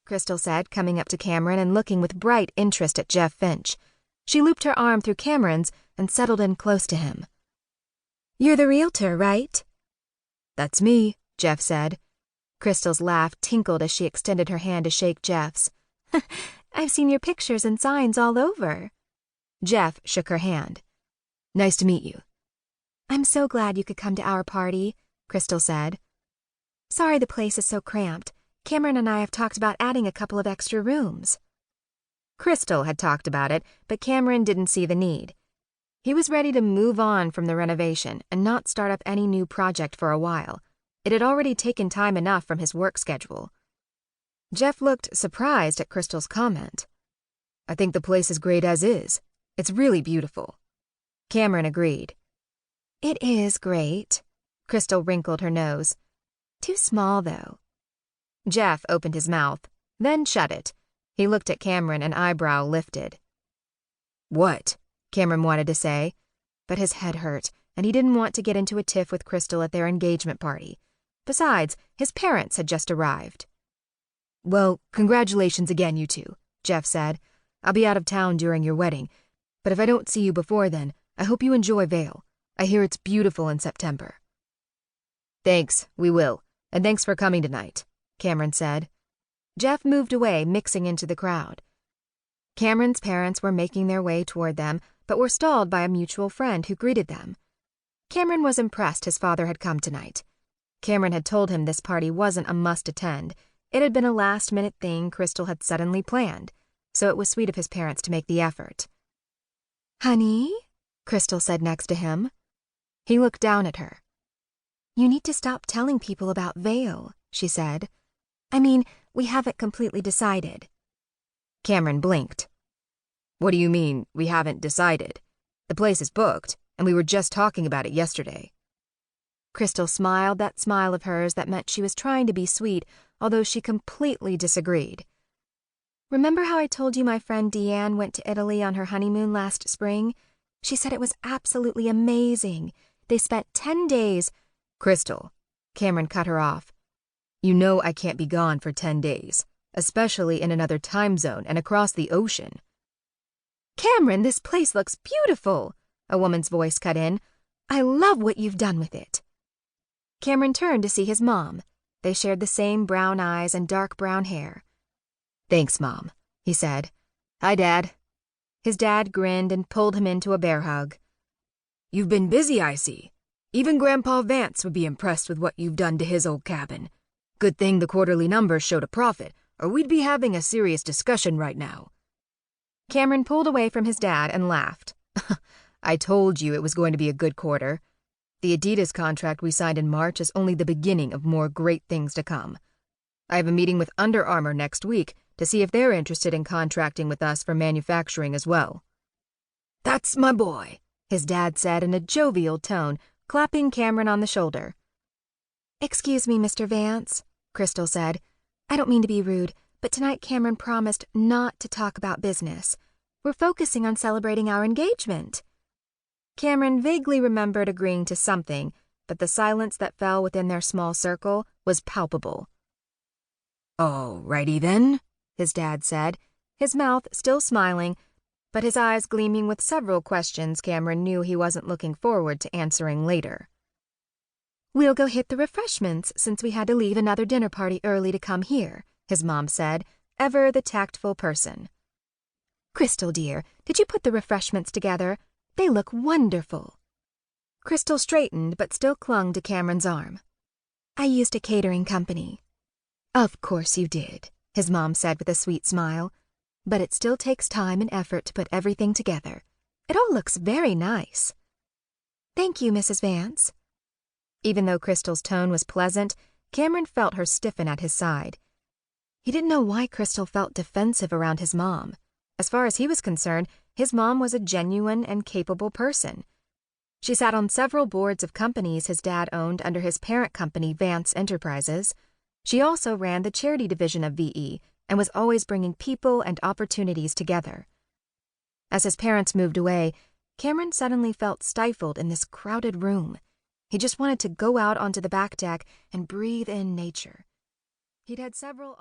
Crystal said, coming up to Cameron and looking with bright interest at Jeff Finch. She looped her arm through Cameron's and settled in close to him. "You're the realtor, right?" "That's me," Jeff said. Crystal's laugh tinkled as she extended her hand to shake Jeff's. "I've seen your pictures and signs all over." Jeff shook her hand. "Nice to meet you." "I'm so glad you could come to our party," Crystal said. "Sorry the place is so cramped. Cameron and I have talked about adding a couple of extra rooms." Crystal had talked about it, but Cameron didn't see the need. He was ready to move on from the renovation and not start up any new project for a while. It had already taken time enough from his work schedule. Jeff looked surprised at Crystal's comment. "I think the place is great as is. It's really beautiful." Cameron agreed. "It is great." Crystal wrinkled her nose. "Too small, though." Jeff opened his mouth, then shut it. He looked at Cameron, an eyebrow lifted. "What?" Cameron wanted to say, but his head hurt, and he didn't want to get into a tiff with Crystal at their engagement party. Besides, his parents had just arrived. "Well, congratulations again, you two," Jeff said. "I'll be out of town during your wedding, but if I don't see you before then, I hope you enjoy Vail. I hear it's beautiful in September." "Thanks, we will, and thanks for coming tonight," Cameron said. Jeff moved away, mixing into the crowd. Cameron's parents were making their way toward them, but were stalled by a mutual friend who greeted them. Cameron was impressed his father had come tonight. Cameron had told him this party wasn't a must-attend. It had been a last-minute thing Crystal had suddenly planned, so it was sweet of his parents to make the effort. "Honey?" Crystal said next to him. He looked down at her. "You need to stop telling people about Vail," she said. "I mean, we haven't completely decided." Cameron blinked. "What do you mean, we haven't decided? The place is booked, and we were just talking about it yesterday." Crystal smiled that smile of hers that meant she was trying to be sweet, although she completely disagreed. "Remember how I told you my friend Deanne went to Italy on her honeymoon last spring? She said it was absolutely amazing. They spent 10 days... "Crystal," Cameron cut her off. "You know I can't be gone for 10 days, especially in another time zone and across the ocean." "Cameron, this place looks beautiful," a woman's voice cut in. "I love what you've done with it." Cameron turned to see his mom. They shared the same brown eyes and dark brown hair. "Thanks, Mom," he said. "Hi, Dad." His dad grinned and pulled him into a bear hug. "You've been busy, I see. Even Grandpa Vance would be impressed with what you've done to his old cabin. Good thing the quarterly numbers showed a profit, or we'd be having a serious discussion right now." Cameron pulled away from his dad and laughed. "I told you it was going to be a good quarter. The Adidas contract we signed in March is only the beginning of more great things to come. I have a meeting with Under Armour next week to see if they're interested in contracting with us for manufacturing as well." "That's my boy," his dad said in a jovial tone, clapping Cameron on the shoulder. "Excuse me, Mr. Vance," Crystal said. "I don't mean to be rude, but tonight Cameron promised not to talk about business. We're focusing on celebrating our engagement." Cameron vaguely remembered agreeing to something, but the silence that fell within their small circle was palpable. "Oh, righty then," his dad said, his mouth still smiling, but his eyes gleaming with several questions Cameron knew he wasn't looking forward to answering later. "We'll go hit the refreshments since we had to leave another dinner party early to come here," his mom said, ever the tactful person. "Crystal, dear, did you put the refreshments together? They look wonderful." Crystal straightened but still clung to Cameron's arm. "I used a catering company." "Of course you did," his mom said with a sweet smile. "But it still takes time and effort to put everything together. It all looks very nice." "Thank you, Mrs. Vance." Even though Crystal's tone was pleasant, Cameron felt her stiffen at his side. He didn't know why Crystal felt defensive around his mom. As far as he was concerned, his mom was a genuine and capable person. She sat on several boards of companies his dad owned under his parent company, Vance Enterprises. She also ran the charity division of VE and was always bringing people and opportunities together. As his parents moved away, Cameron suddenly felt stifled in this crowded room. He just wanted to go out onto the back deck and breathe in nature. He'd had several